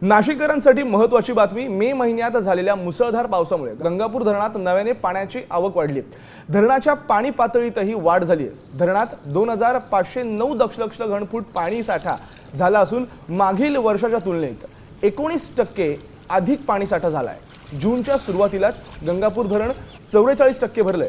नाशिककरांसाठी महत्त्वाची बातमी। मे महिन्यात झालेल्या मुसळधार पावसामुळे गंगापूर धरणात नव्याने पाण्याची आवक वाढली। धरणाच्या पाणी पातळीतही वाढ झाली आहे। धरणात 2509 दशलक्ष घनफूट पाणी साठा झाला असून मागील वर्षाच्या तुलनेत 19% अधिक पाणी साठा झाला आहे। जूनच्या सुरुवातीलाच गंगापूर धरण 44% भरले।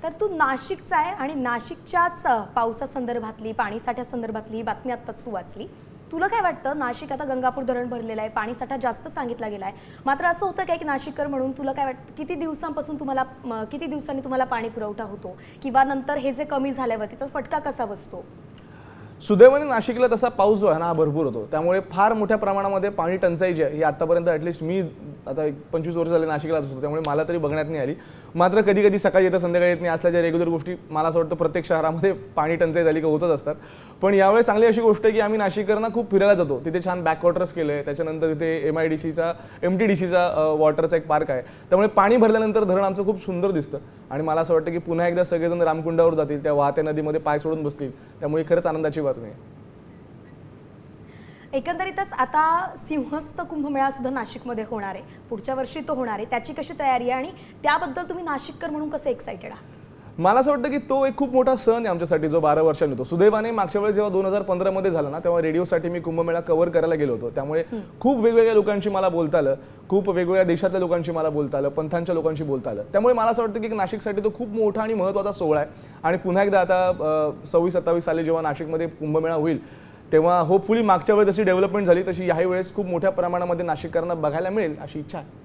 तर तू नाशिकचा आहे आणि नाशिकच्याच पावसासंदर्भातली पाणीसाठ्यासंदर्भातली बातमी आत्ताच तू वाचली। तुला काय वाटतं, नाशिक आता गंगापूर धरण भरलेलं आहे, पाणीसाठा जास्त सांगितला गेला आहे, मात्र असं होतं काय की नाशिककर म्हणून तुला काय वाटतं किती दिवसांपासून किती दिवसांनी तुम्हाला पाणी पुरवठा होतो किंवा नंतर हे जे कमी झाल्यावर तिचा फटका कसा बसतो? सुदैवाने नाशिकला तसा पाऊस जो आहे ना भरपूर होतो, त्यामुळे फार मोठ्या प्रमाणामध्ये पाणी टंचाई जी आहे ही आतापर्यंत ॲटलिस्ट मी आता 25 वर्ष झाले नाशिकला असतो, त्यामुळे मला तरी बघण्यात नाही आली। मात्र कधी कधी सकाळी येतं संध्याकाळी येत नाही असल्याच्या रेग्युलर गोष्टी मला असं वाटतं प्रत्येक शहरामध्ये पाणी टंचाई झाली का होतच असतात। पण यावेळी चांगली अशी गोष्ट आहे की आम्ही नाशिककरांना खूप फिरायला जातो, तिथे छान बॅकवॉटर्स केले, त्याच्यानंतर तिथे MTDCचा वॉटरचा एक पार्क आहे, त्यामुळे पाणी भरल्यानंतर धरण आमचं खूप सुंदर दिसतं आणि मला असं वाटतं की पुन्हा एकदा सगळेजण रामकुंडावर जातील, त्या वाहत्या नदीमध्ये पाय सोडून बसतील, त्यामुळे खरंच आनंदाची बातमी आहे। एकंदरीतच आता सिंहस्थ कुंभमेळा सुद्धा नाशिकमध्ये होणार आहे, पुढच्या वर्षी तो होणार आहे, त्याची कशी तयारी आहे आणि त्याबद्दल तुम्ही नाशिककर म्हणून कसे एक्साइटेड आहात? मला असं वाटतं की तो एक खूप मोठा सण आहे आमच्यासाठी जो 12 वर्षांनी होतो। सुदैवाने मागच्या वेळेस जेव्हा 2015 मध्ये झाला ना, तेव्हा रेडिओसाठी मी कुंभमेळा कव्हर करायला गेलो होतो, त्यामुळे खूप वेगवेगळ्या लोकांशी मला बोलता आलं, खूप वेगवेगळ्या देशातल्या लोकांशी मला बोलता आलं, पंथांच्या लोकांशी बोलता आलं, त्यामुळे मला असं वाटतं की नाशिकसाठी तो खूप मोठा आणि महत्त्वाचा सोहळा आहे। आणि पुन्हा एकदा आता 26-27 साली जेव्हा नाशिकमध्ये कुंभमेळा होईल तेव्हा होपफुली मागच्या वेळेस जशी डेव्हलपमेंट झाली तशी याही वेळेस खूप मोठ्या प्रमाणामध्ये नाशिककरांना बघायला मिळेल अशी इच्छा आहे।